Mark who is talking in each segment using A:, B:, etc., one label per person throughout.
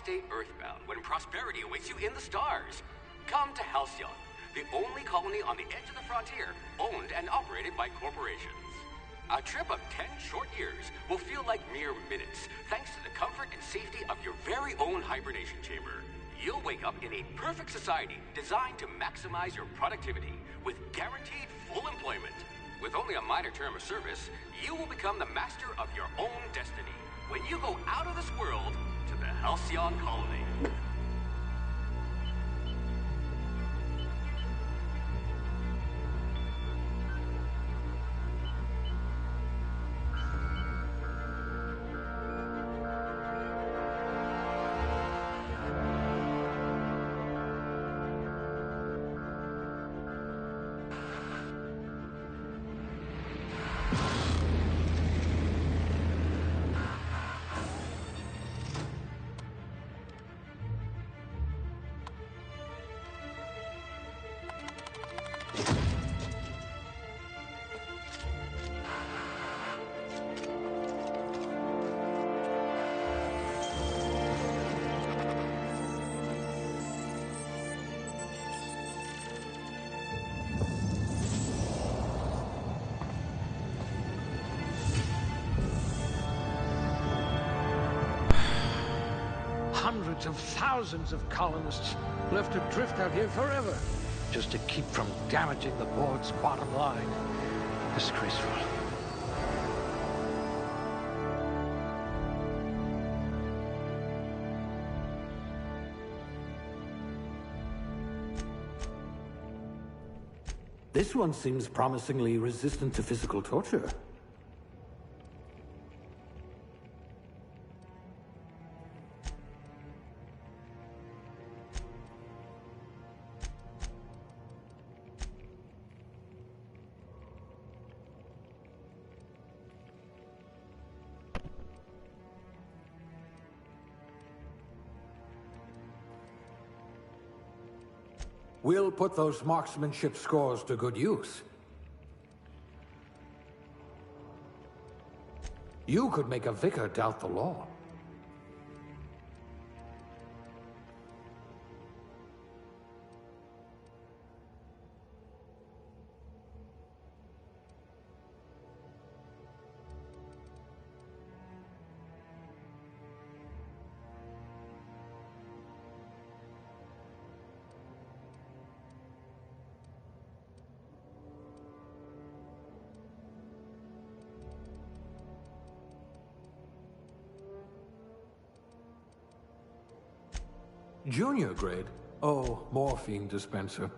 A: stay earthbound when prosperity awaits you in the stars. Come to Halcyon, the only colony on the edge of the frontier, owned and operated by corporations. A trip of 10 short years will feel like mere minutes, thanks to the comfort and safety of your very own hibernation chamber. You'll wake up in a perfect society designed to maximize your productivity, with guaranteed full employment. With only a minor term of service, you will become the master of your own destiny when you go out of this world to the Halcyon colony.
B: Hundreds of thousands of colonists left adrift out here forever, just to keep from damaging the board's bottom line. Disgraceful.
C: This one seems promisingly resistant to physical torture. We'll put those marksmanship scores to good use. You could make a vicar doubt the law. Junior grade? Oh, morphine dispenser.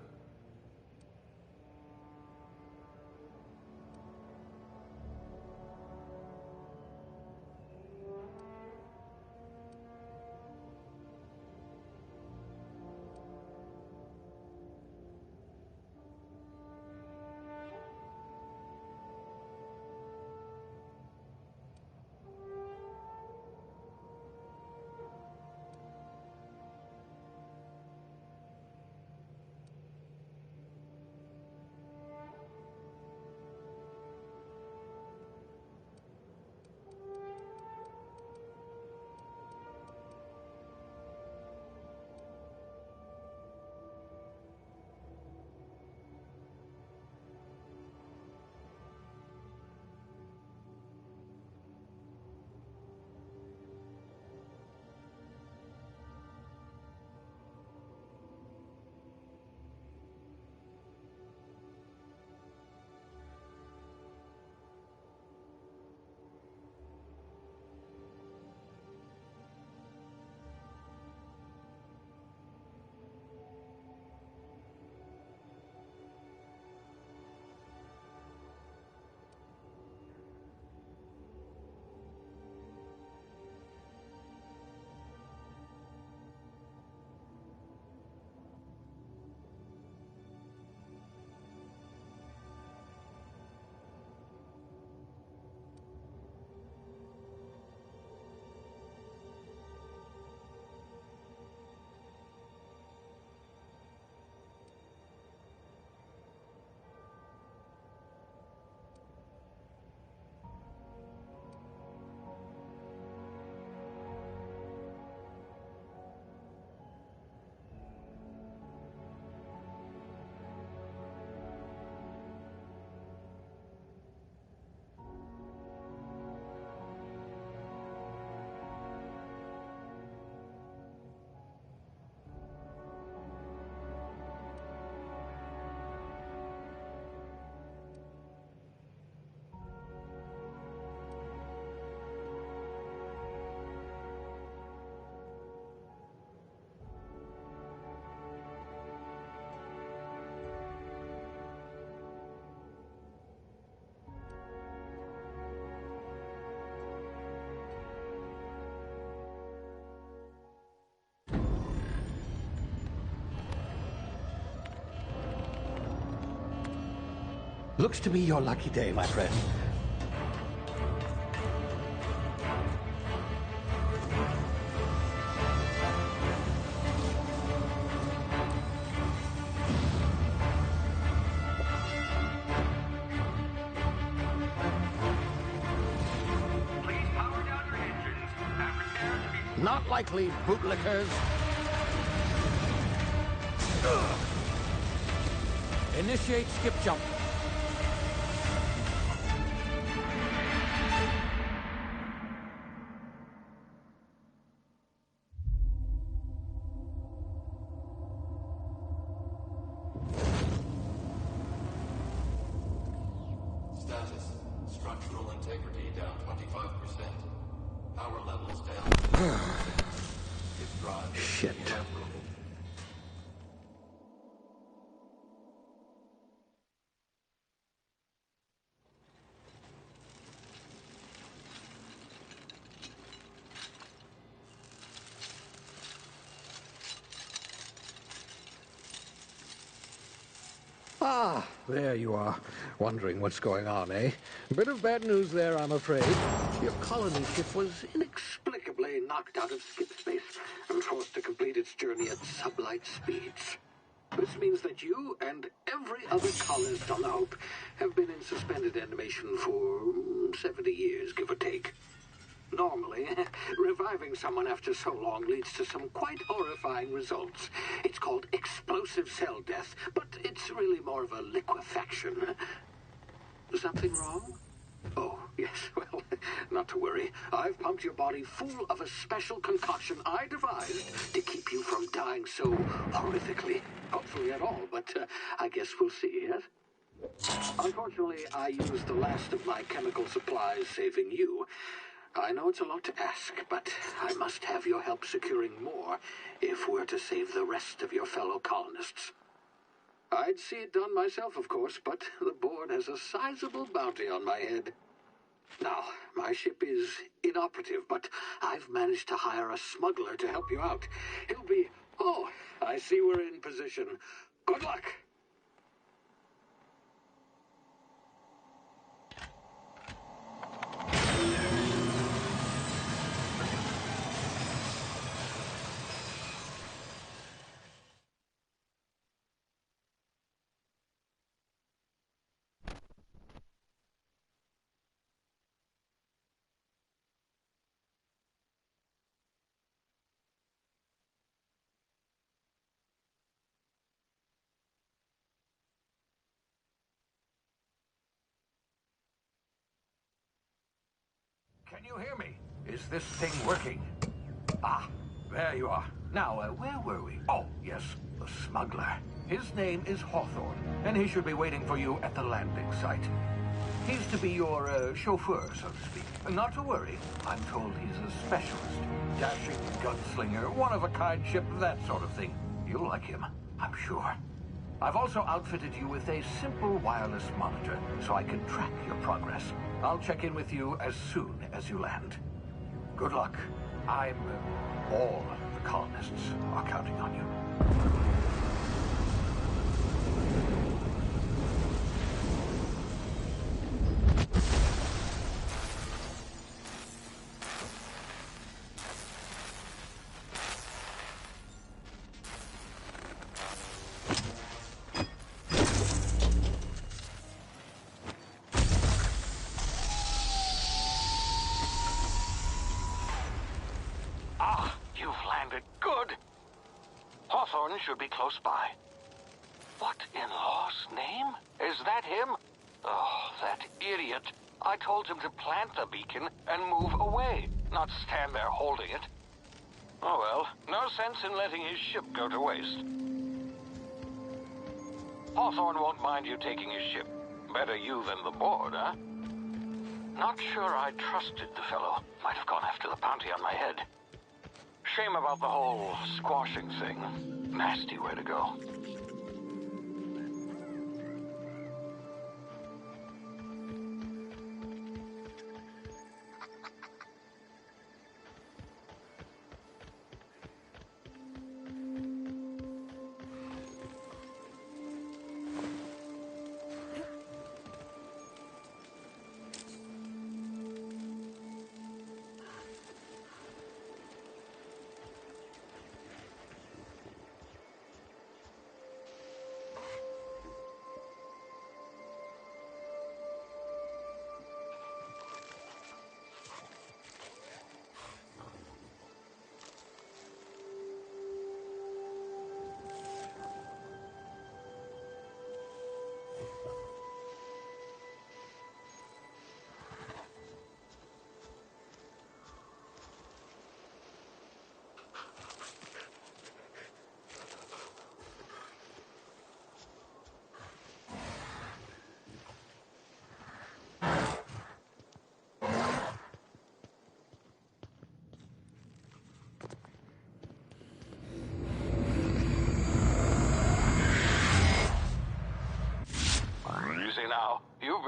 B: Looks to be your lucky day, my friend.
A: Please power down your engines and prepare to be...
B: Not likely, bootlickers. Initiate skip jump.
D: Status. Structural integrity down 25%. Power levels down. Its drive is
B: Shit.
D: inoperable.
B: Ah, there you are. Wondering what's going on, eh? Bit of bad news there, I'm afraid. Your colony ship was inexplicably knocked out of skip space and forced to complete its journey at sublight speeds. This means that you and every other colonist on the Hope have been in suspended animation for 70 years, give or take. Normally, reviving someone after so long leads to some quite horrifying results. It's called explosive cell death, but it's really more of a liquefaction. Something wrong? Oh, yes, well, not to worry. I've pumped your body full of a special concoction I devised to keep you from dying so horrifically. Hopefully at all, but I guess we'll see, yes? Unfortunately, I used the last of my chemical supplies saving you. I know it's a lot to ask, but I must have your help securing more if we're to save the rest of your fellow colonists. I'd see it done myself, of course, but the board has a sizable bounty on my head. Now, my ship is inoperative, but I've managed to hire a smuggler to help you out. He'll be... Oh, I see we're in position. Good luck!
C: Can you hear me? Is this thing working? Ah, there you are. Now, where were we? Oh, yes, the smuggler. His name is Hawthorne, and he should be waiting for you at the landing site. He's to be your chauffeur, so to speak. Not to worry. I'm told he's a specialist. Dashing gunslinger, one-of-a-kind ship, that sort of thing. You'll like him, I'm sure. I've also outfitted you with a simple wireless monitor, so I can track your progress. I'll check in with you as soon as you land. Good luck. All the colonists are counting on you.
B: Hawthorne should be close by. What in law's name? Is that him? Oh, that idiot. I told him to plant the beacon and move away, not stand there holding it. Oh well, no sense in letting his ship go to waste. Hawthorne won't mind you taking his ship. Better you than the board, huh? Not sure I trusted the fellow. Might have gone after the bounty on my head. Shame about the whole squashing thing. Nasty way to go.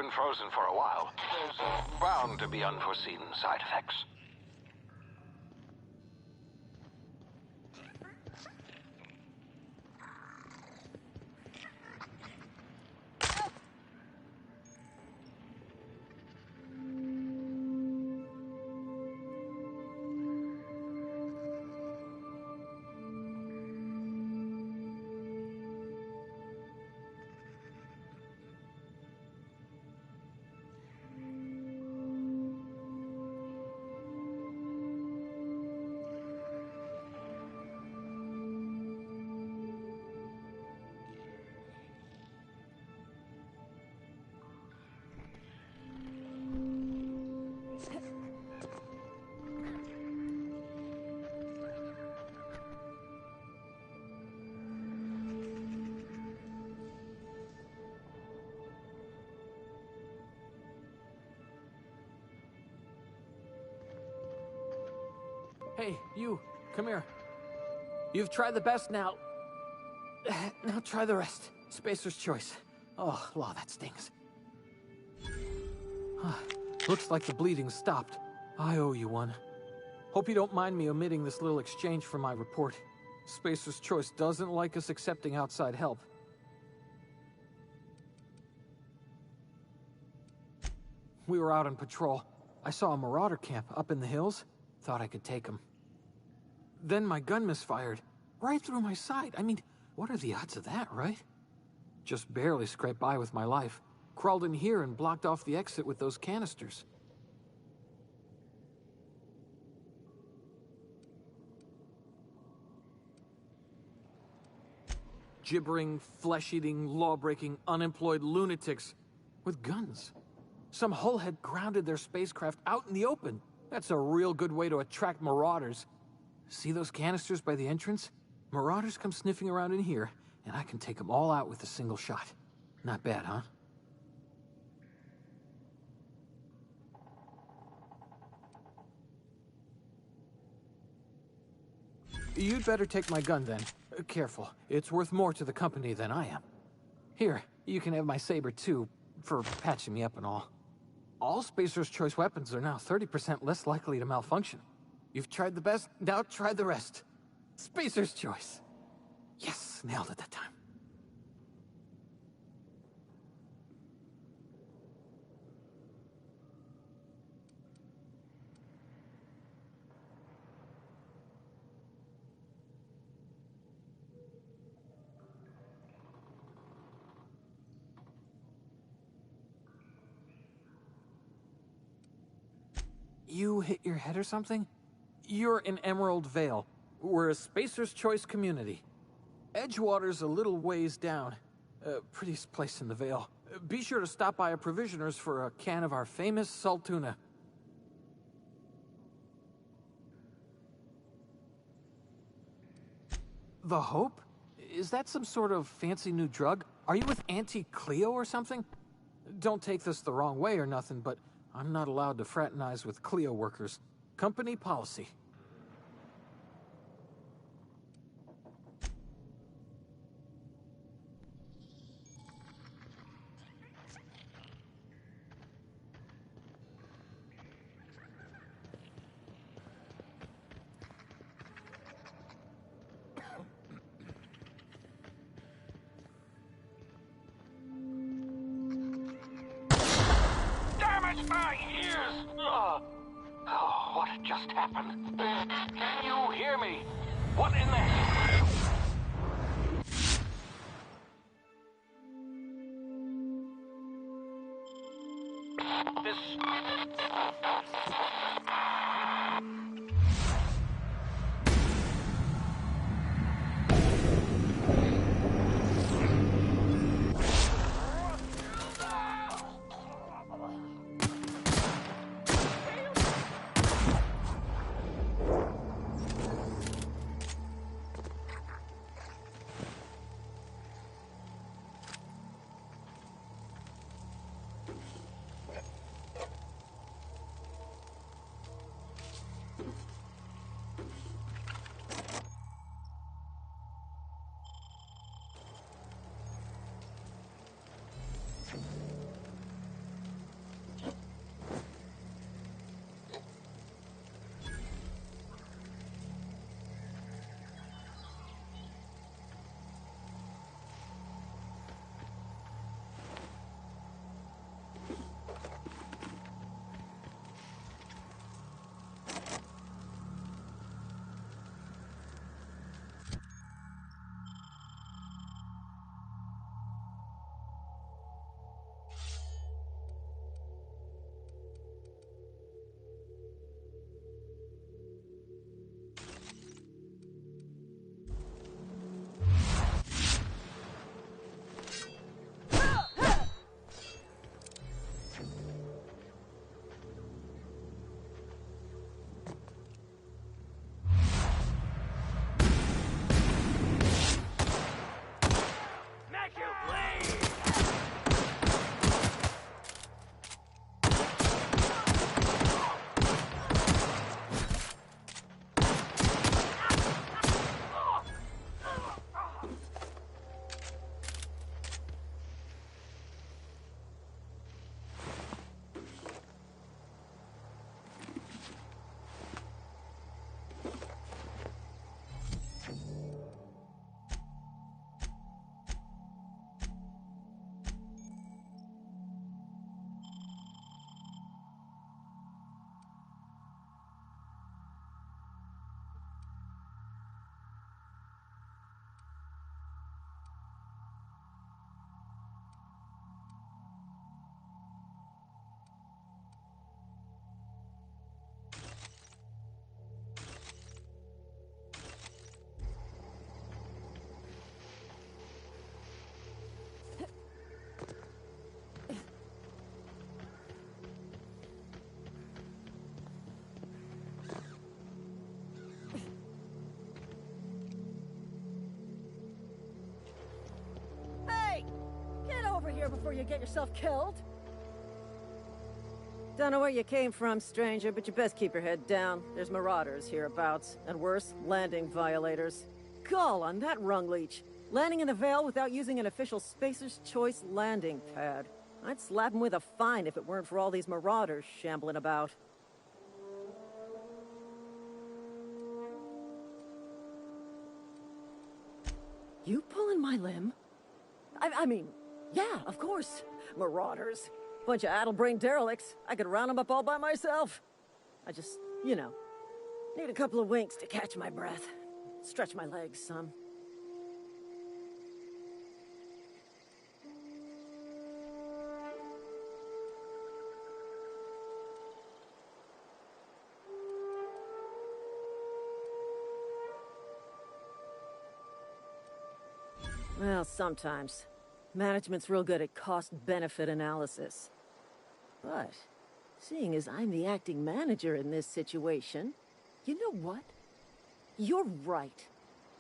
C: been frozen for a while. There's bound to be unforeseen side effects.
E: Hey, you, come here. You've tried the best now. Now try the rest. Spacer's choice. Oh, law, that stings. Looks like the bleeding stopped. I owe you one. Hope you don't mind me omitting this little exchange from my report. Spacer's choice doesn't like us accepting outside help. We were out on patrol. I saw a marauder camp up in the hills. Thought I could take him. Then my gun misfired. Right through my side. I mean, what are the odds of that, right? Just barely scraped by with my life. Crawled in here and blocked off the exit with those canisters. Gibbering, flesh-eating, law-breaking, unemployed lunatics with guns. Some hull had grounded their spacecraft out in the open. That's a real good way to attract marauders. See those canisters by the entrance? Marauders come sniffing around in here, and I can take them all out with a single shot. Not bad, huh? You'd better take my gun then. Careful, it's worth more to the company than I am. Here, you can have my saber too, for patching me up and all. All Spacer's Choice weapons are now 30% less likely to malfunction. You've tried the best, now try the rest. Spacer's Choice. Yes, nailed it that time. You hit your head or something? You're in Emerald Vale. We're a Spacer's Choice community. Edgewater's a little ways down. Prettiest place in the Vale. Be sure to stop by a provisioner's for a can of our famous salt tuna. The Hope? Is that some sort of fancy new drug? Are you with Auntie Cleo or something? Don't take this the wrong way or nothing, but I'm not allowed to fraternize with Cleo workers. Company policy.
C: My ears! Oh, what just happened? Can you hear me? What in the hell?
F: here before you get yourself killed. Don't know where you came from, stranger, but you best keep your head down. There's marauders hereabouts, and worse, landing violators. Gall on that rung leech. Landing in the Vale without using an official Spacer's Choice landing pad. I'd slap him with a fine if it weren't for all these marauders shambling about. You pulling my limb? I mean, yeah, of course. Marauders. Bunch of addle-brained derelicts. I could round them up all by myself. I just, you know, need a couple of winks to catch my breath. Stretch my legs some. Well, sometimes. Management's real good at cost-benefit analysis. But, seeing as I'm the acting manager in this situation, you know what? You're right.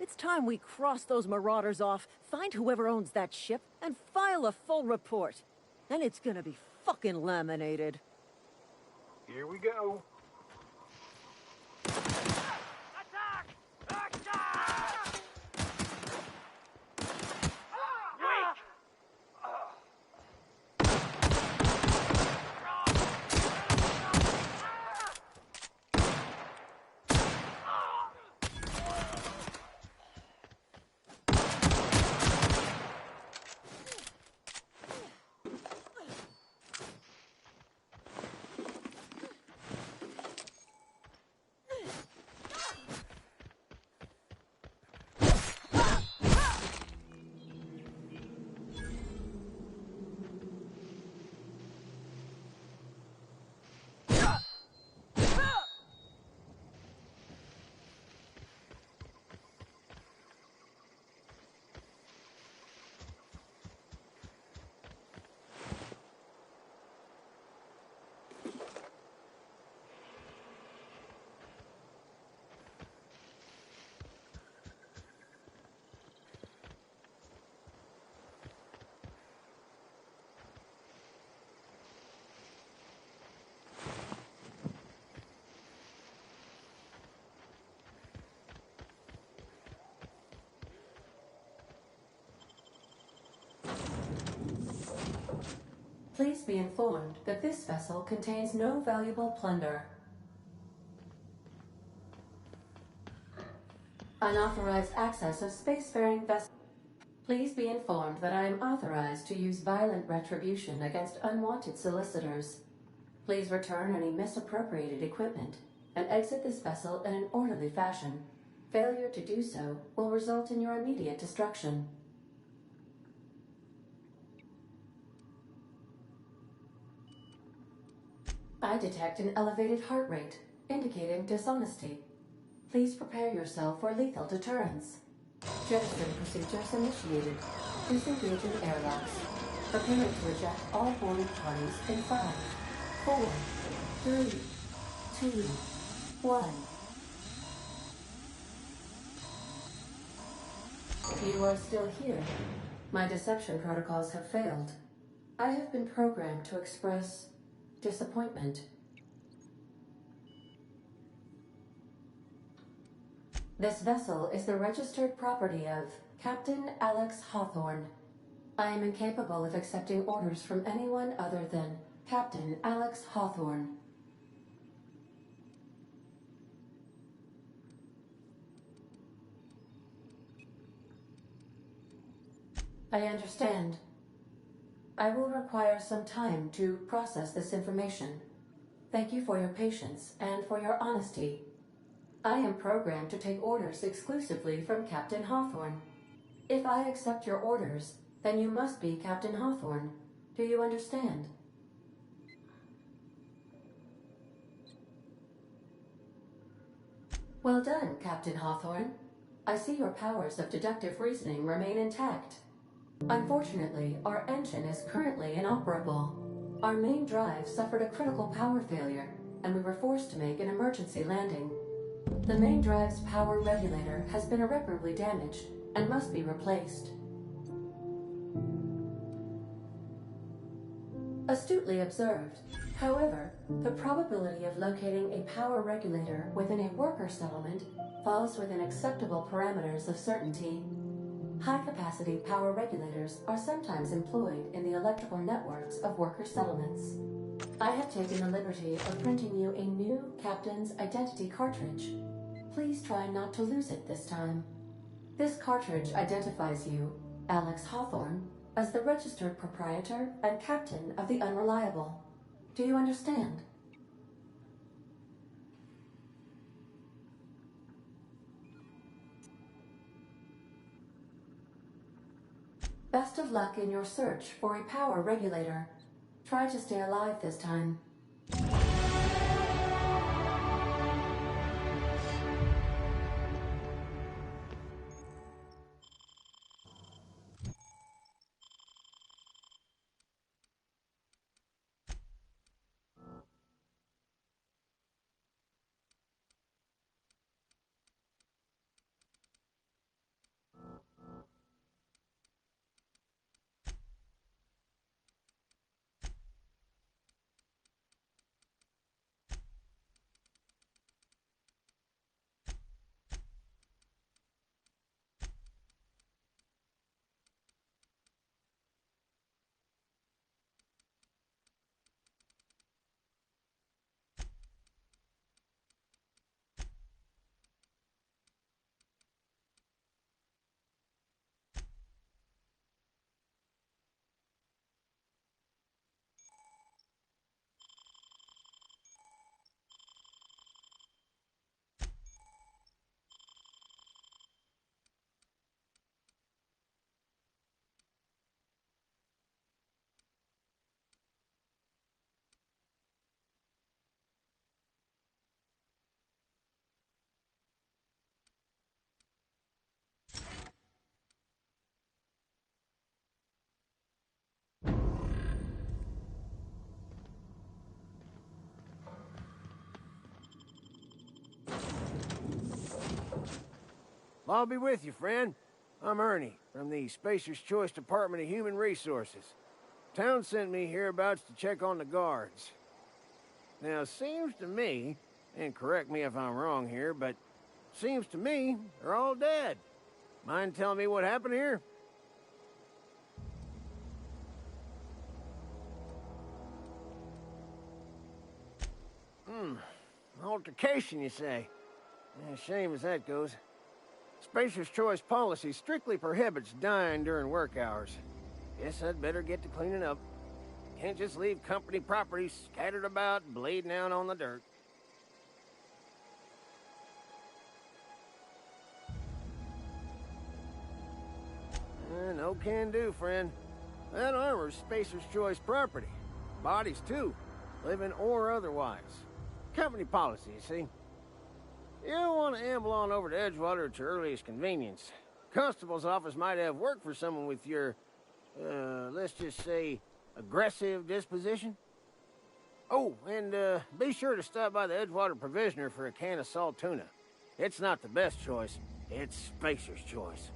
F: It's time we cross those marauders off, find whoever owns that ship, and file a full report. Then it's gonna be fucking laminated.
C: Here we go.
G: Please be informed that this vessel contains no valuable plunder. Unauthorized access of spacefaring vessels. Please be informed that I am authorized to use violent retribution against unwanted solicitors. Please return any misappropriated equipment and exit this vessel in an orderly fashion. Failure to do so will result in your immediate destruction. I detect an elevated heart rate, indicating dishonesty. Please prepare yourself for lethal deterrence. Jettison procedures initiated. Disengaging airlocks. Preparing to eject all boarding parties in 5, 4, 3, 2, 1. You are still here. My deception protocols have failed. I have been programmed to express disappointment. This vessel is the registered property of Captain Alex Hawthorne. I am incapable of accepting orders from anyone other than Captain Alex Hawthorne. I understand. I will require some time to process this information. Thank you for your patience and for your honesty. I am programmed to take orders exclusively from Captain Hawthorne. If I accept your orders, then you must be Captain Hawthorne. Do you understand? Well done, Captain Hawthorne. I see your powers of deductive reasoning remain intact. Unfortunately, our engine is currently inoperable. Our main drive suffered a critical power failure, and we were forced to make an emergency landing. The main drive's power regulator has been irreparably damaged and must be replaced. Astutely observed. However, the probability of locating a power regulator within a worker settlement falls within acceptable parameters of certainty. High-capacity power regulators are sometimes employed in the electrical networks of worker settlements. I have taken the liberty of printing you a new Captain's Identity cartridge. Please try not to lose it this time. This cartridge identifies you, Alex Hawthorne, as the registered proprietor and captain of the Unreliable. Do you understand? Best of luck in your search for a power regulator. Try to stay alive this time.
H: I'll be with you, friend. I'm Ernie, from the Spacer's Choice Department of Human Resources. Town sent me hereabouts to check on the guards. Now, seems to me, and correct me if I'm wrong here, but seems to me they're all dead. Mind telling me what happened here? Altercation, you say? Yeah, shame as that goes. Spacer's Choice policy strictly prohibits dying during work hours. Guess I'd better get to cleaning up. Can't just leave company property scattered about, bleeding out on the dirt. No can do, friend. That armor's Spacer's Choice property. Bodies, too. Living or otherwise. Company policy, you see. You don't want to amble on over to Edgewater at your earliest convenience. Constable's office might have work for someone with your, let's just say, aggressive disposition. Oh, and be sure to stop by the Edgewater Provisioner for a can of salt tuna. It's not the best choice, it's Spacer's Choice.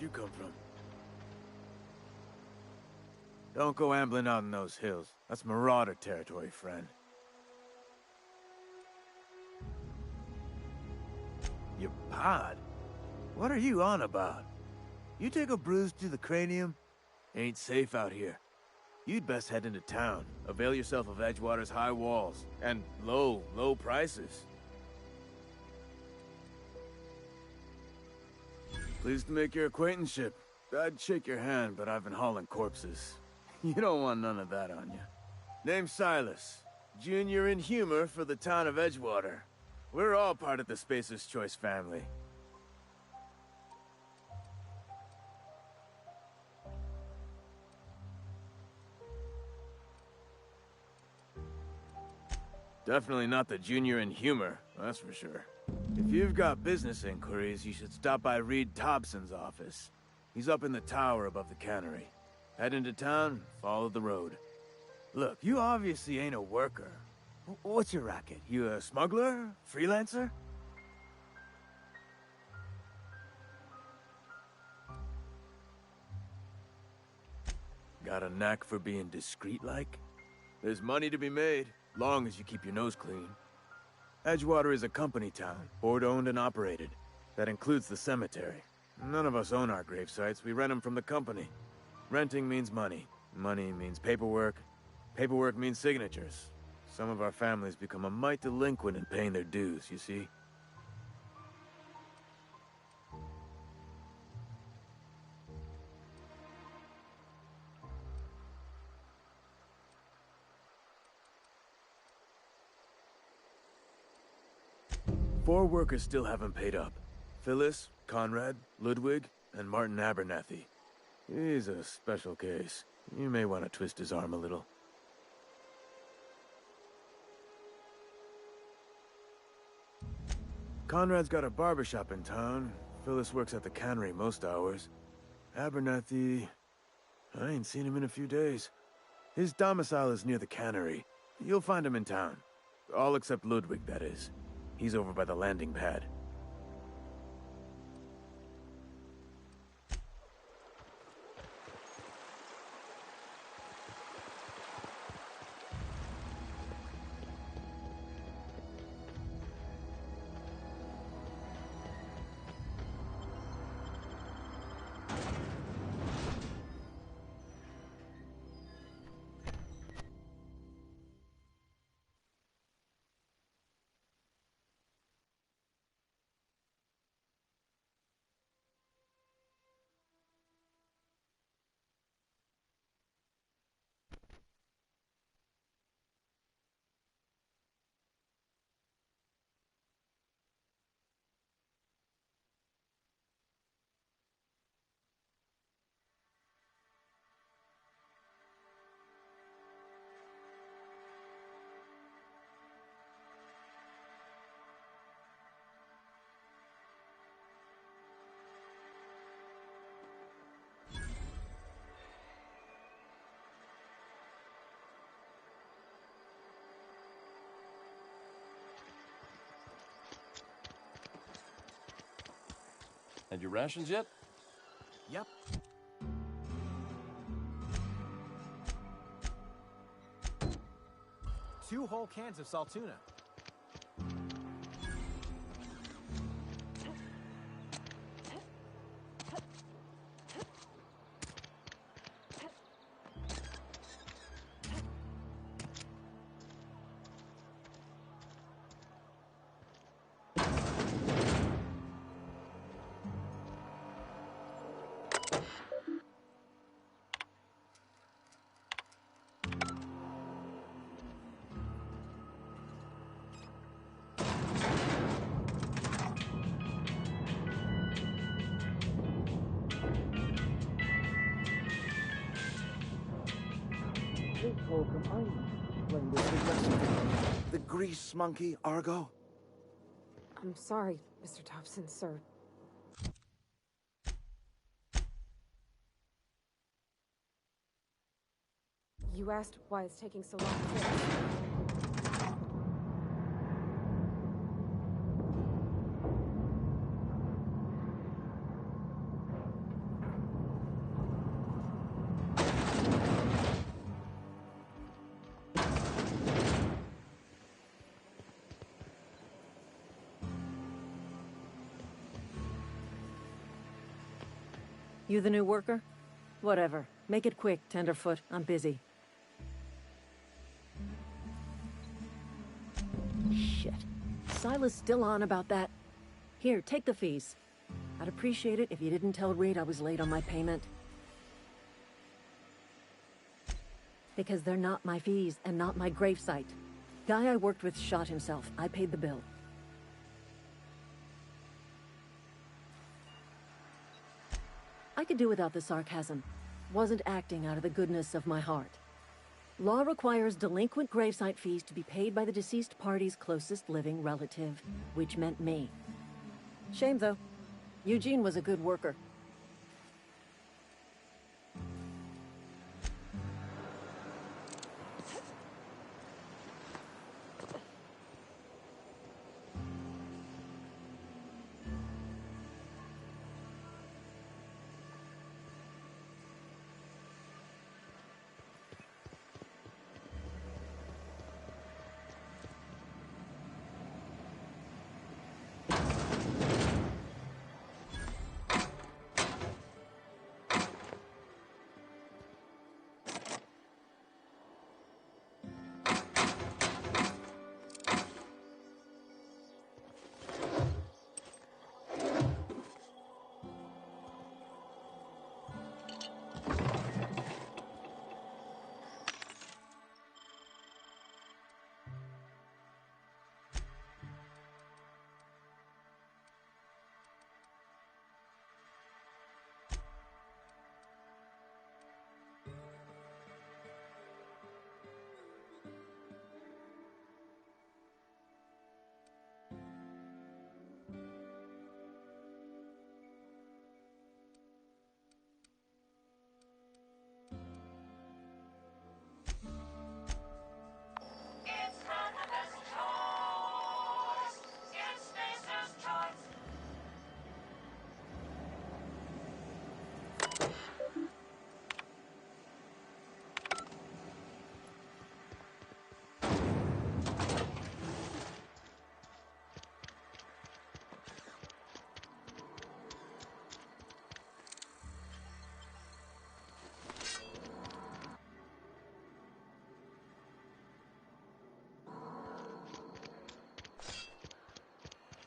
I: you come from? Don't go ambling out in those hills. That's marauder territory, friend. Your pod? What are you on about? You take a bruise to the cranium? Ain't safe out here. You'd best head into town. Avail yourself of Edgewater's high walls. And low prices. Pleased to make your acquaintanceship. I'd shake your hand, but I've been hauling corpses. You don't want none of that on you. Name's Silas. Junior in humor for the town of Edgewater. We're all part of the Spacer's Choice family. Definitely not the junior in humor, that's for sure. If you've got business inquiries, you should stop by Reed Thompson's office. He's up in the tower above the cannery. Head into town, follow the road. Look, you obviously ain't a worker. What's your racket? You a smuggler? Freelancer? Got a knack for being discreet-like? There's money to be made, long as you keep your nose clean. Edgewater is a company town, board-owned and operated. That includes the cemetery. None of us own our grave sites, we rent them from the company. Renting means money. Money means paperwork. Paperwork means signatures. Some of our families become a mite delinquent in paying their dues, you see? Four workers still haven't paid up. Phyllis, Conrad, Ludwig, and Martin Abernathy. He's a special case. You may want to twist his arm a little. Conrad's got a barbershop in town. Phyllis works at the cannery most hours. Abernathy... I ain't seen him in a few days. His domicile is near the cannery. You'll find him in town. All except Ludwig, that is. He's over by the landing pad.
J: Had your rations yet?
H: Yep. Two whole cans of salt tuna.
K: The grease monkey, Argo?
L: I'm sorry, Mr. Thompson, sir. You asked why it's taking so long to finish.
F: You the new worker? Whatever. Make it quick, Tenderfoot. I'm busy. Shit. Silas still on about that? Here, take the fees. I'd appreciate it if you didn't tell Reed I was late on my payment. Because they're not my fees and not my gravesite. Guy I worked with shot himself. I paid the bill. I could do without the sarcasm. Wasn't acting out of the goodness of my heart. Law requires delinquent gravesite fees to be paid by the deceased party's closest living relative, which meant me. Shame, though. Eugene was a good worker.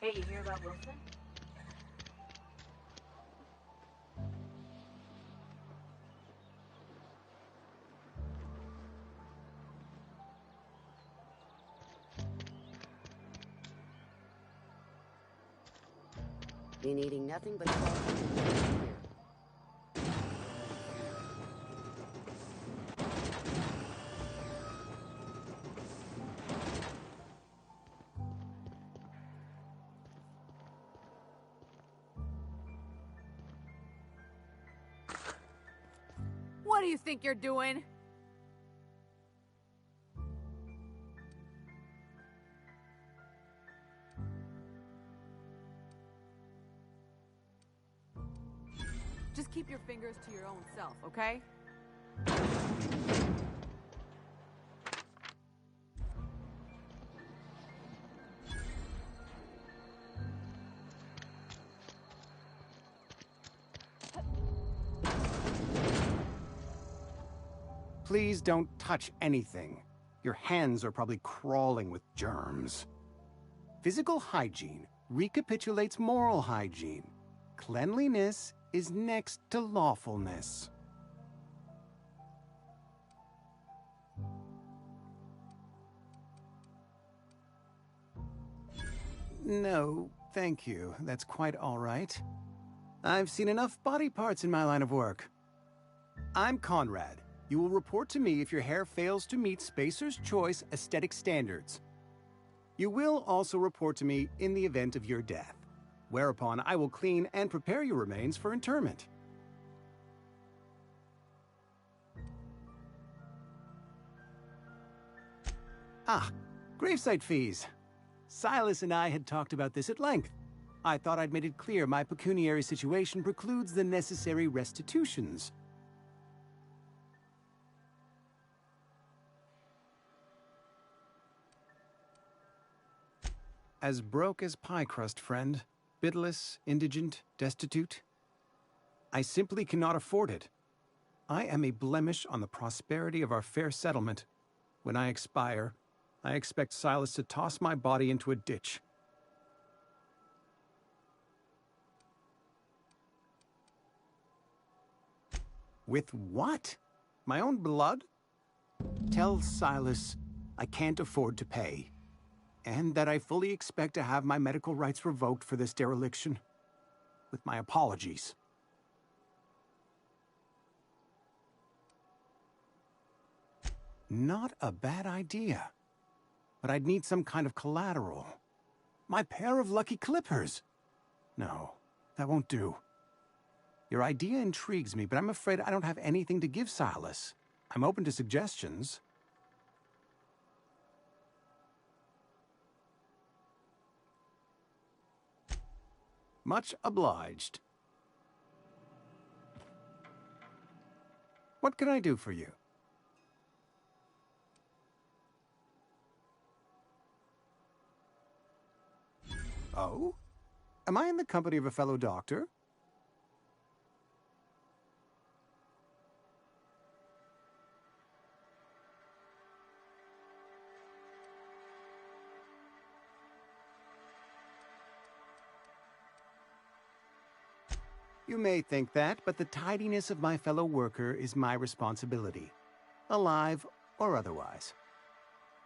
F: Hey, you hear about Wilson?
M: Been eating nothing but salt here.
L: What do you think you're doing? Just keep your fingers to your own self, okay?
N: Please don't touch anything. Your hands are probably crawling with germs. Physical hygiene recapitulates moral hygiene. Cleanliness is next to lawfulness. No, thank you. That's quite all right. I've seen enough body parts in my line of work. I'm Conrad. You will report to me if your hair fails to meet Spacer's Choice aesthetic standards. You will also report to me in the event of your death, whereupon I will clean and prepare your remains for interment. Ah, gravesite fees. Silas and I had talked about this at length. I thought I'd made it clear my pecuniary situation precludes the necessary restitutions. As broke as pie crust, friend. Bidless, indigent, destitute. I simply cannot afford it. I am a blemish on the prosperity of our fair settlement. When I expire, I expect Silas to toss my body into a ditch. With what? My own blood? Tell Silas I can't afford to pay, and that I fully expect to have my medical rights revoked for this dereliction. With my apologies. Not a bad idea. But I'd need some kind of collateral. My pair of lucky clippers! No, that won't do. Your idea intrigues me, but I'm afraid I don't have anything to give Silas. I'm open to suggestions. Much obliged. What can I do for you? Oh? Am I in the company of a fellow doctor? You may think that, but the tidiness of my fellow worker is my responsibility, alive or otherwise.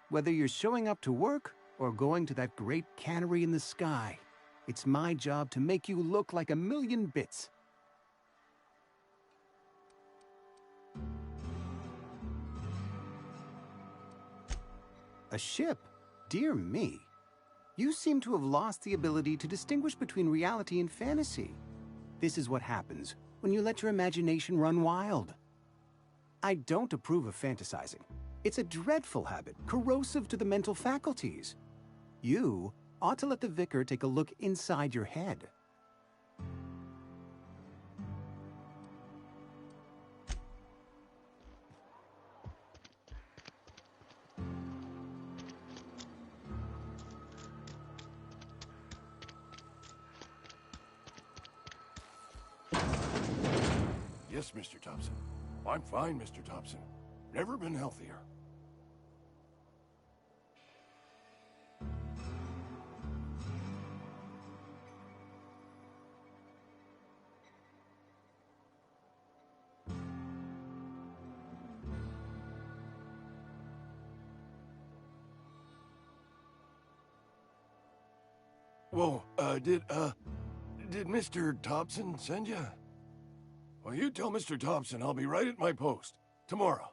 N: Whether you're showing up to work or going to that great cannery in the sky, it's my job to make you look like a million bits. A ship? Dear me. You seem to have lost the ability to distinguish between reality and fantasy. This is what happens when you let your imagination run wild. I don't approve of fantasizing. It's a dreadful habit, corrosive to the mental faculties. You ought to let the vicar take a look inside your head.
O: Yes, Mr. Thompson. I'm fine, Mr. Thompson. Never been healthier. Whoa, did Mr. Thompson send you? Well, you tell Mr. Thompson I'll be right at my post. Tomorrow.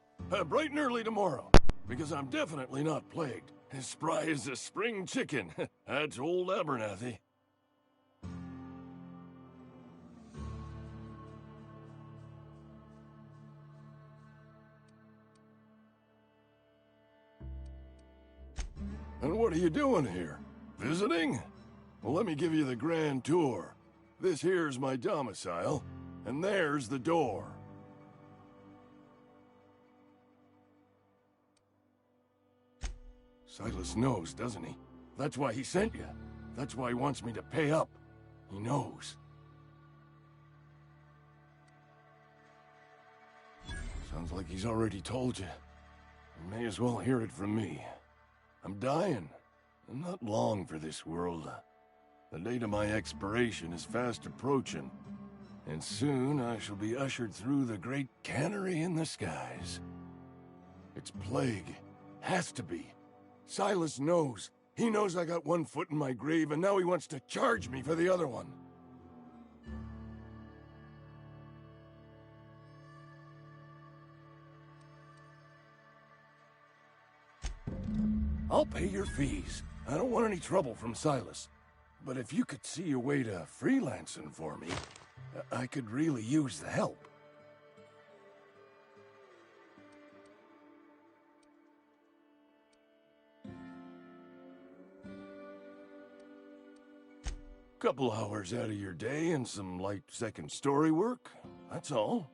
O: Bright and early tomorrow. Because I'm definitely not plagued. As spry as a spring chicken. That's old Abernathy. And what are you doing here? Visiting? Well, let me give you the grand tour. This here's my domicile. And there's the door. Silas knows, doesn't he? That's why he sent you. That's why he wants me to pay up. He knows. Sounds like he's already told you. You may as well hear it from me. I'm dying. I'm not long for this world. The date of my expiration is fast approaching. And soon I shall be ushered through the great cannery in the skies. It's plague. Has to be. Silas knows. He knows I got one foot in my grave, and now he wants to charge me for the other one. I'll pay your fees. I don't want any trouble from Silas. But if you could see your way to freelancing for me, I could really use the help. Couple hours out of your day and some light second story work, that's all.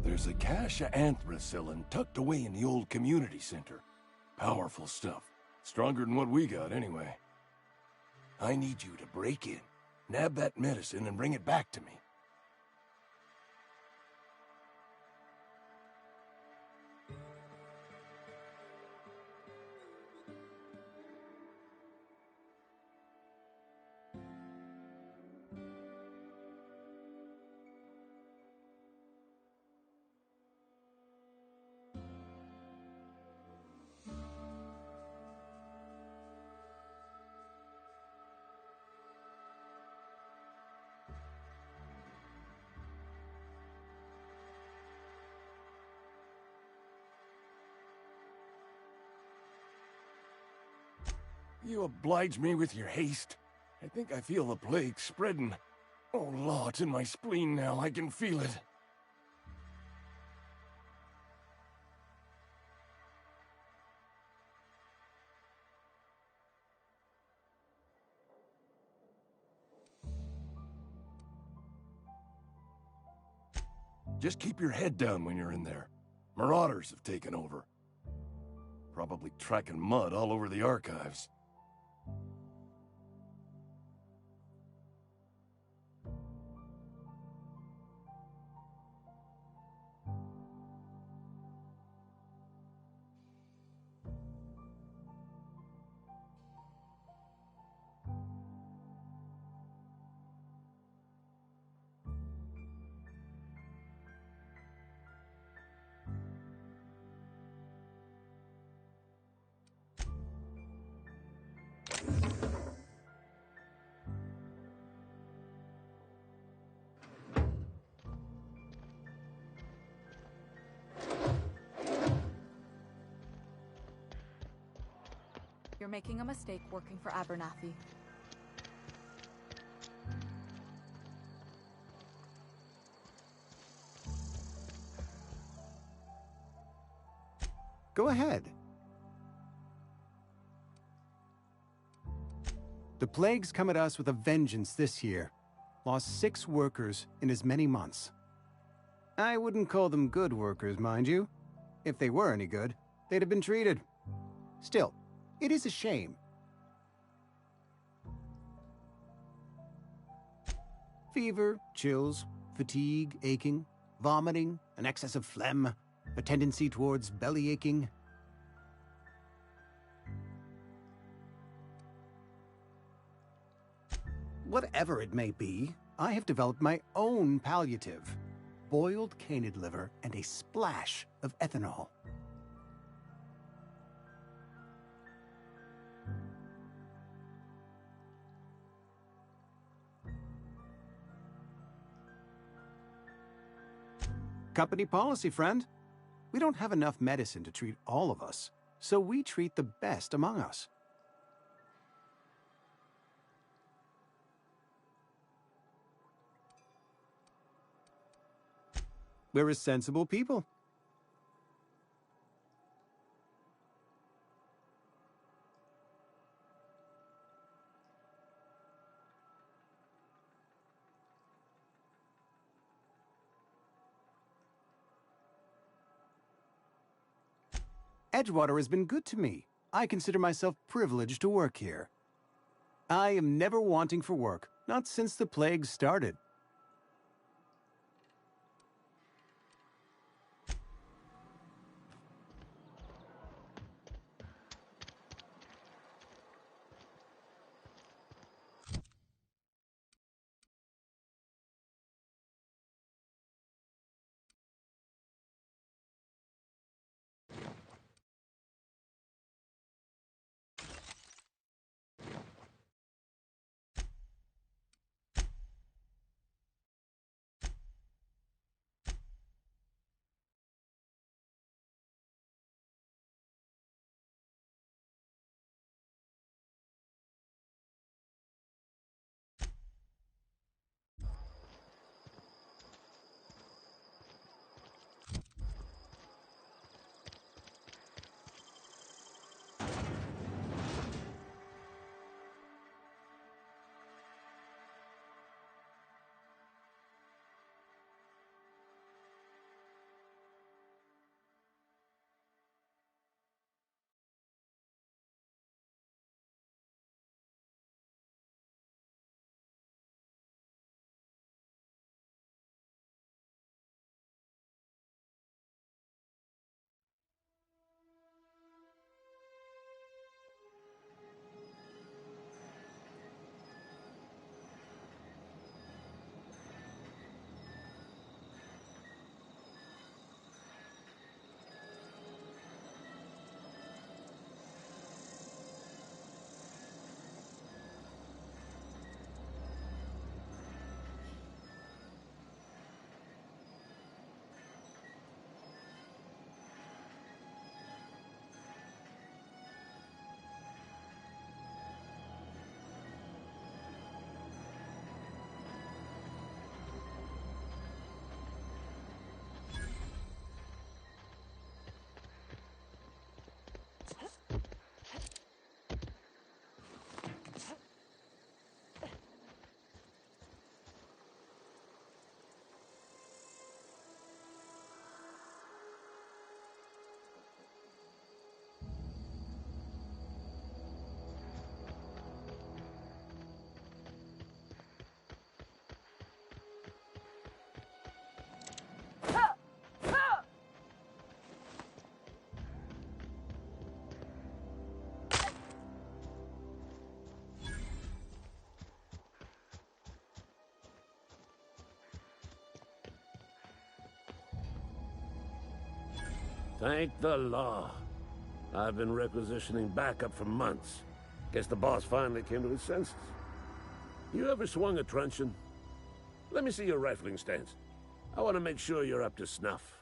O: There's a cache of anthracillin tucked away in the old community center. Powerful stuff. Stronger than what we got, anyway. I need you to break in, nab that medicine, and bring it back to me. You oblige me with your haste. I think I feel the plague spreading. Oh, Law, it's in my spleen now. I can feel it. Just keep your head down when you're in there. Marauders have taken over. Probably tracking mud all over the archives.
P: You're making a mistake working for Abernathy.
N: Go ahead. The plague's come at us with a vengeance this year. Lost 6 workers in as many months. I wouldn't call them good workers, mind you. If they were any good, they'd have been treated. Still, it is a shame. Fever, chills, fatigue, aching, vomiting, an excess of phlegm, a tendency towards belly aching. Whatever it may be, I have developed my own palliative. Boiled canid liver and a splash of ethanol. Company policy, friend. We don't have enough medicine to treat all of us, so we treat the best among us. We're a sensible people. Edgewater has been good to me. I consider myself privileged to work here. I am never wanting for work, not since the plague started.
Q: Thank the law. I've been requisitioning backup for months. Guess the boss finally came to his senses. You ever swung a truncheon? Let me see your rifling stance. I want to make sure you're up to snuff.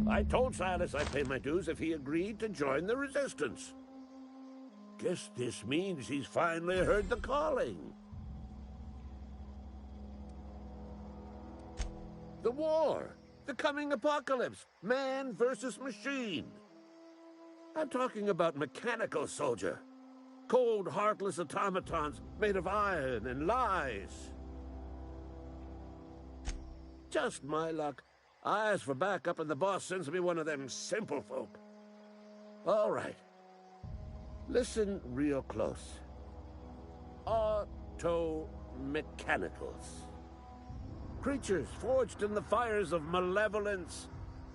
Q: I told Silas I'd pay my dues if he agreed to join the Resistance. Guess this means he's finally heard the calling. The war! The coming apocalypse! Man versus machine! I'm talking about Mechanical Soldier. Cold, heartless automatons made of iron and lies. Just my luck. I ask for backup and the boss sends me one of them simple folk. All right. Listen real close. Auto-mechanicals. Creatures forged in the fires of malevolence.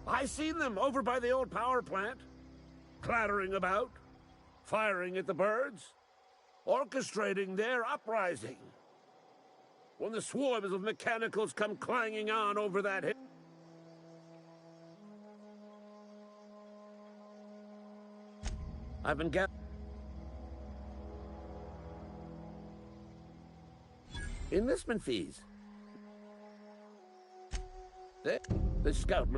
Q: I seen them over by the old power plant. Clattering about. Firing at the birds. Orchestrating their uprising. When the swarms of mechanicals come clanging on over that hill. I've been enlistment fees. The scout.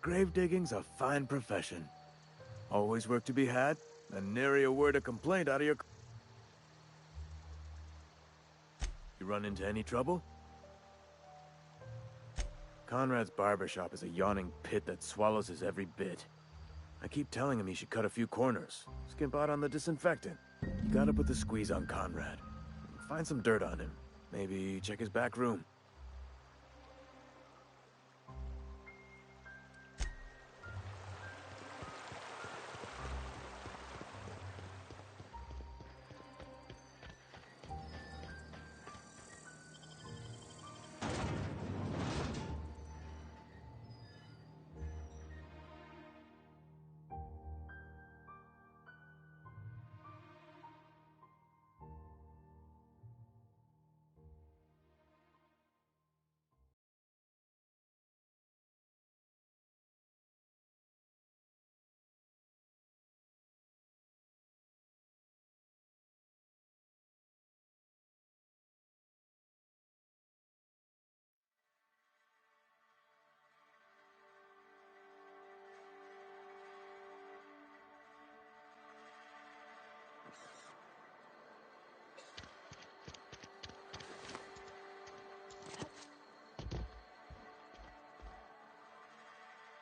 I: Grave digging's a fine profession. Always work to be had, and nary a word of complaint out of your... You run into any trouble? Conrad's barbershop is a yawning pit that swallows his every bit. I keep telling him he should cut a few corners, skimp out on the disinfectant. You gotta put the squeeze on Conrad. Find some dirt on him. Maybe check his back room.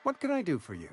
N: What can I do for you?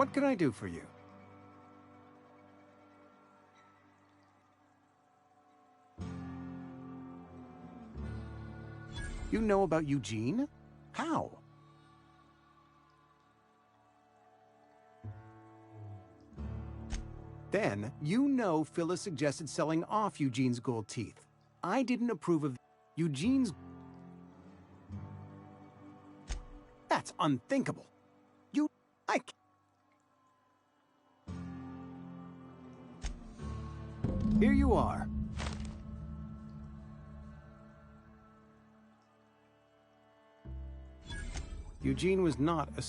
N: What can I do for you? You know about Eugene? How? Then, you know Phyllis suggested selling off Eugene's gold teeth. I didn't approve of Eugene's... That's unthinkable. Here you are. Eugene was not a...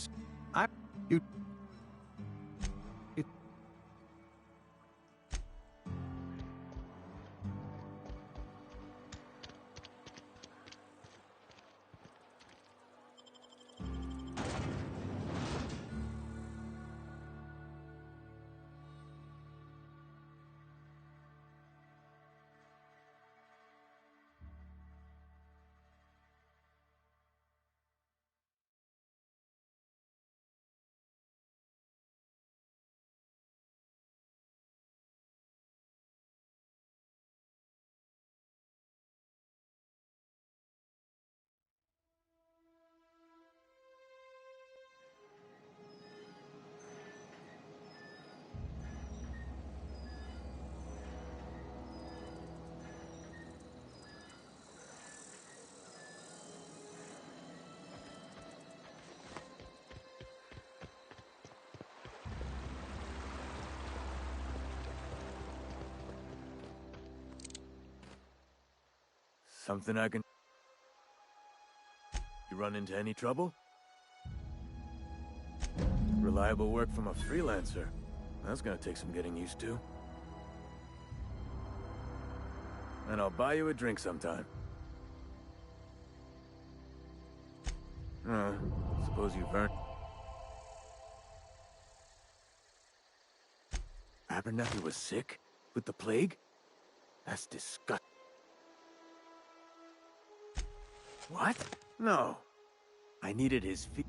I: Something I can... You run into any trouble? Reliable work from a freelancer. That's gonna take some getting used to. And I'll buy you a drink sometime. Suppose you've earned... Abernathy was sick? With the plague? That's disgusting. What? No. I needed his feet.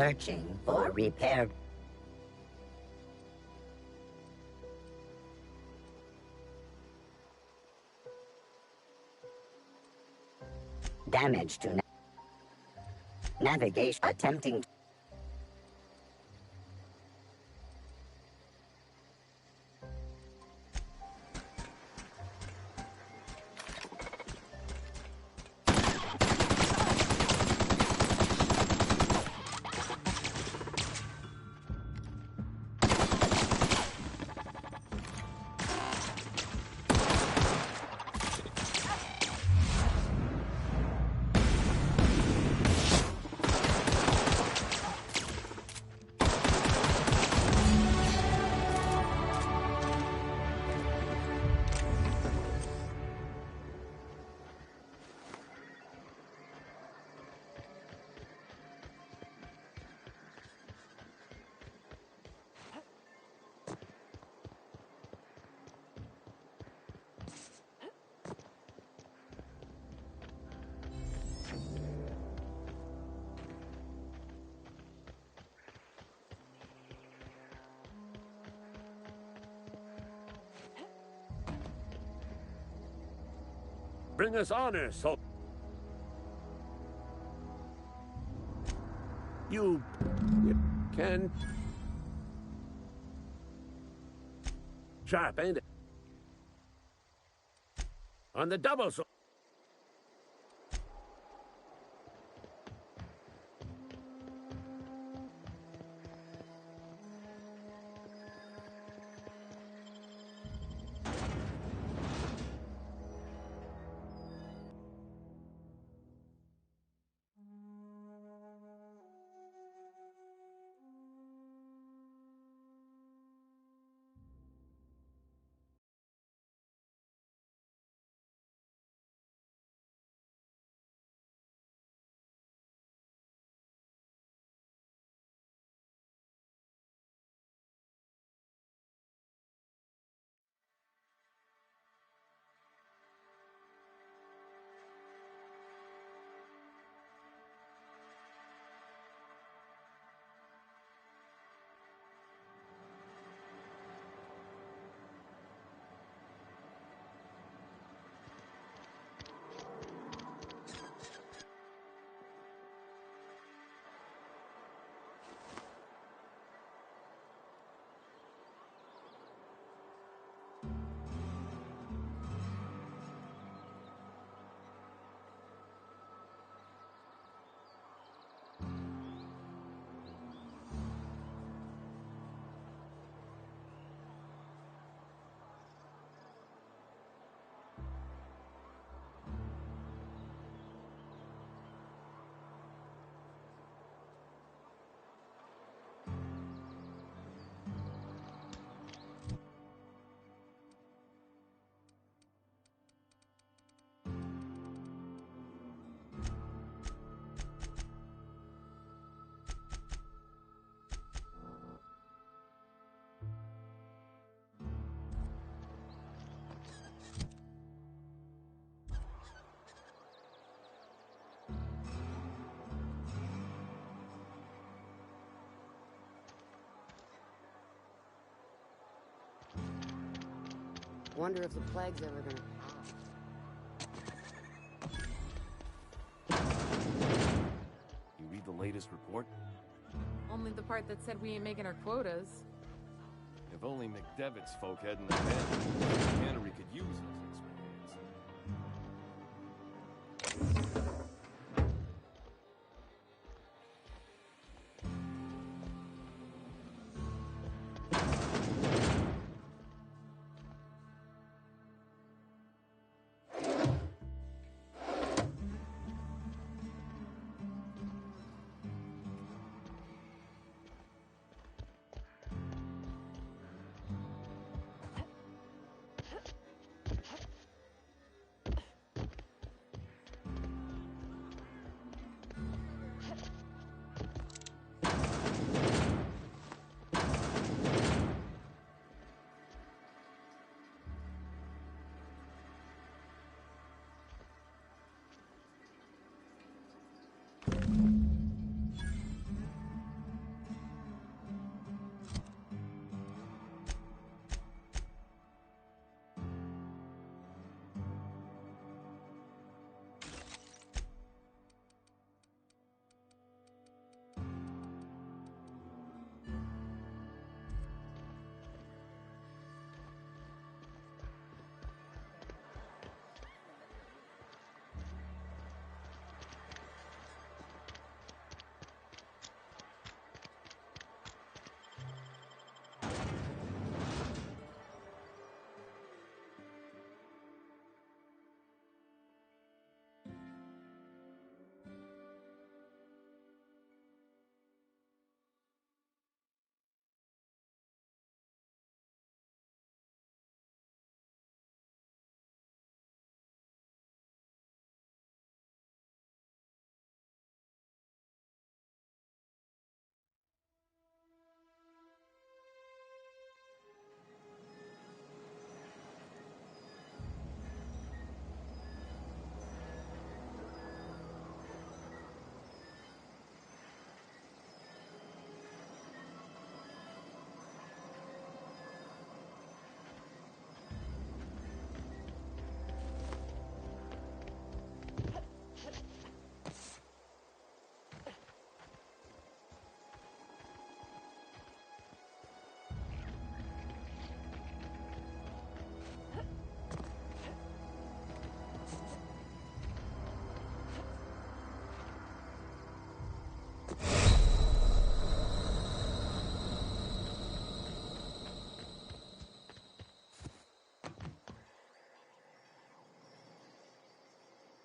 R: Searching for repair. Damage to navigation. Attempting.
Q: Bring us honor, so you can sharp, ain't it? On the double sword.
M: Wonder if the plague's ever gonna pass.
J: You read the latest report?
S: Only the part that said we ain't making our quotas.
J: If only McDevitt's folk hadn't abandoned us, the cannery could use us.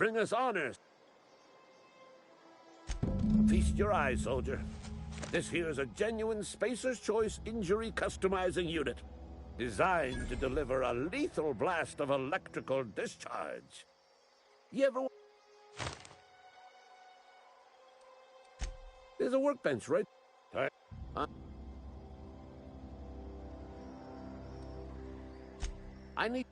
Q: bring us honors. Feast your eyes, soldier. This here's a genuine Spacer's Choice injury customizing unit, designed to deliver a lethal blast of electrical discharge. You ever... There's a workbench right... I need...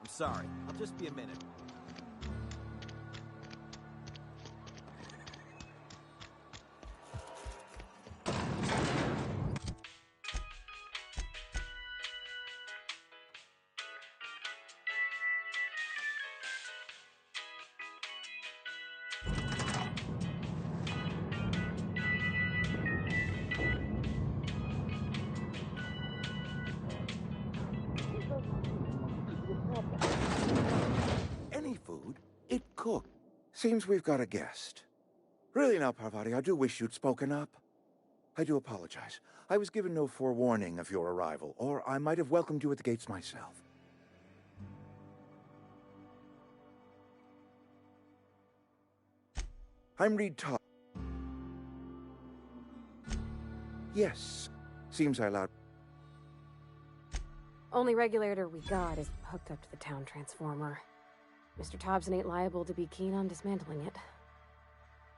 T: I'm sorry. I'll just be a minute.
K: Any food? It cooked. Seems we've got a guest. Really now, Parvati, I do wish you'd spoken up. I do apologize. I was given no forewarning of your arrival, or I might have welcomed you at the gates myself. I'm Reed Todd. Yes. Seems I allowed...
L: Only regulator we got is hooked up to the town transformer. Mr. Thompson ain't liable to be keen on dismantling it.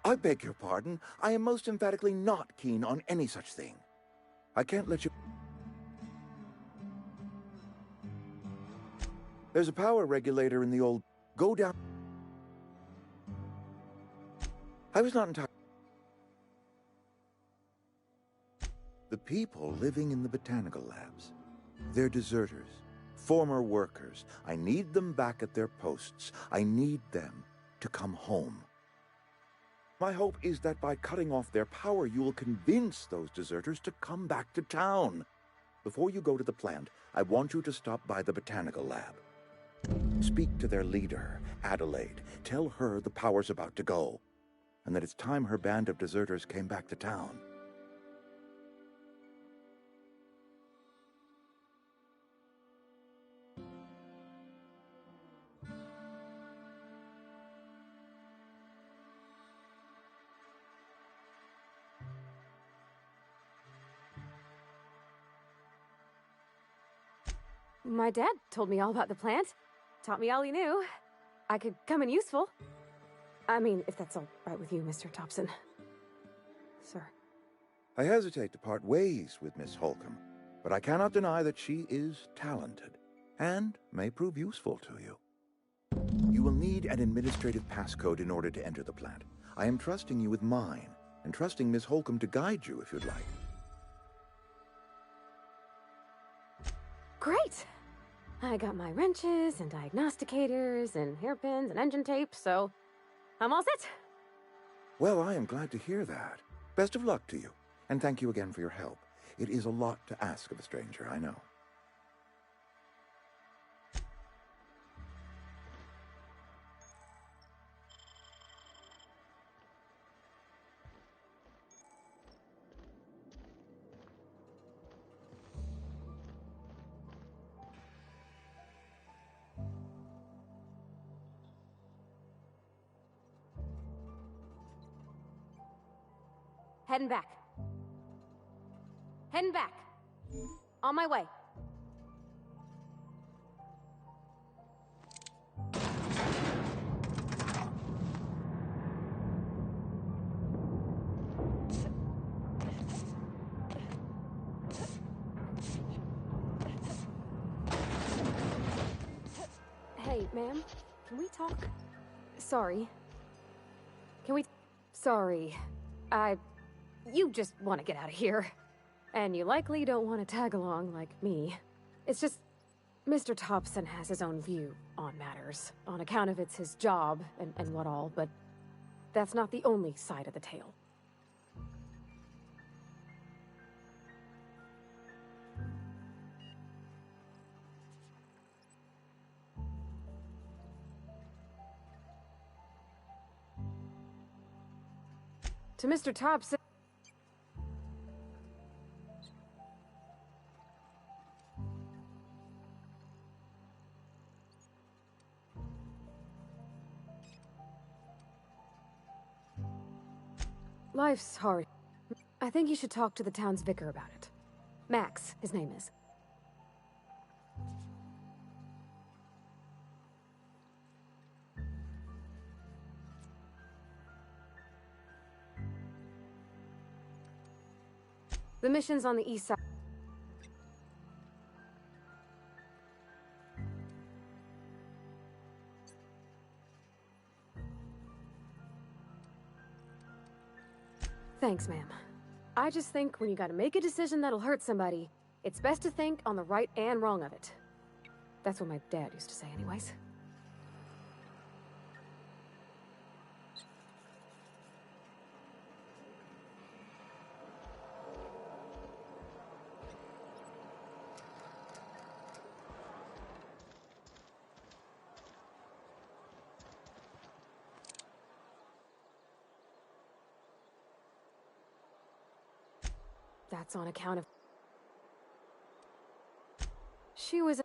K: I beg your pardon. I am most emphatically not keen on any such thing. I can't let you... There's a power regulator in the old... Go down... I was not entirely... The people living in the botanical labs. They're deserters. Former workers. I need them back at their posts. I need them to come home. My hope is that by cutting off their power, you will convince those deserters to come back to town. Before you go to the plant, I want you to stop by the botanical lab. Speak to their leader, Adelaide. Tell her the power's about to go, and that it's time her band of deserters came back to town.
L: My dad told me all about the plant. Taught me all he knew. I could come in useful. I mean, if that's all right with you, Mr. Thompson. Sir.
K: I hesitate to part ways with Miss Holcomb, but I cannot deny that she is talented and may prove useful to you. You will need an administrative passcode in order to enter the plant. I am trusting you with mine, and trusting Miss Holcomb to guide you if you'd like.
L: Great! I got my wrenches and diagnosticators and hairpins and engine tape, so I'm all set.
K: Well, I am glad to hear that. Best of luck to you, and thank you again for your help. It is a lot to ask of a stranger, I know.
L: Heading back. Heading back. On my way. Hey, ma'am, can we talk? Sorry. Can we... Sorry. You just want to get out of here. And you likely don't want to tag along like me. It's just... Mr. Thompson has his own view on matters, on account of it's his job and what all, but that's not the only side of the tale. To Mr. Thompson... Life's hard. I think you should talk to the town's vicar about it. Max, his name is. The mission's on the east side. Thanks, ma'am. I just think when you gotta make a decision that'll hurt somebody, it's best to think on the right and wrong of it. That's what my dad used to say anyways. That's on account of... She was...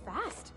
L: fast.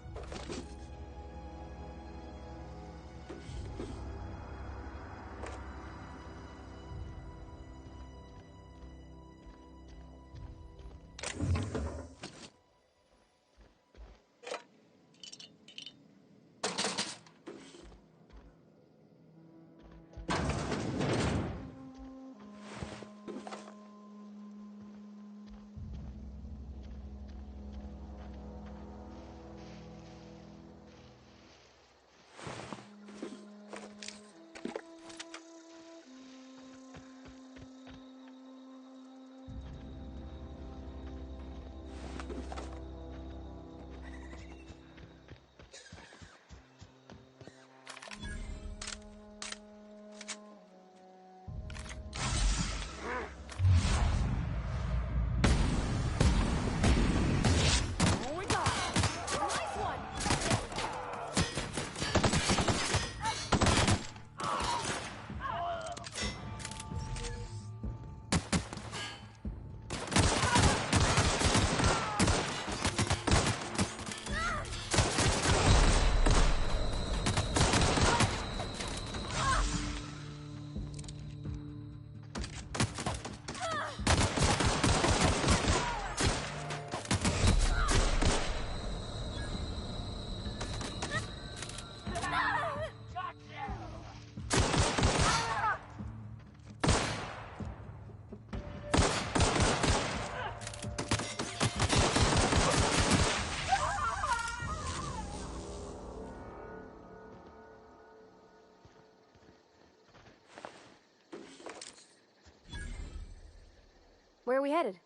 L: Where are we headed?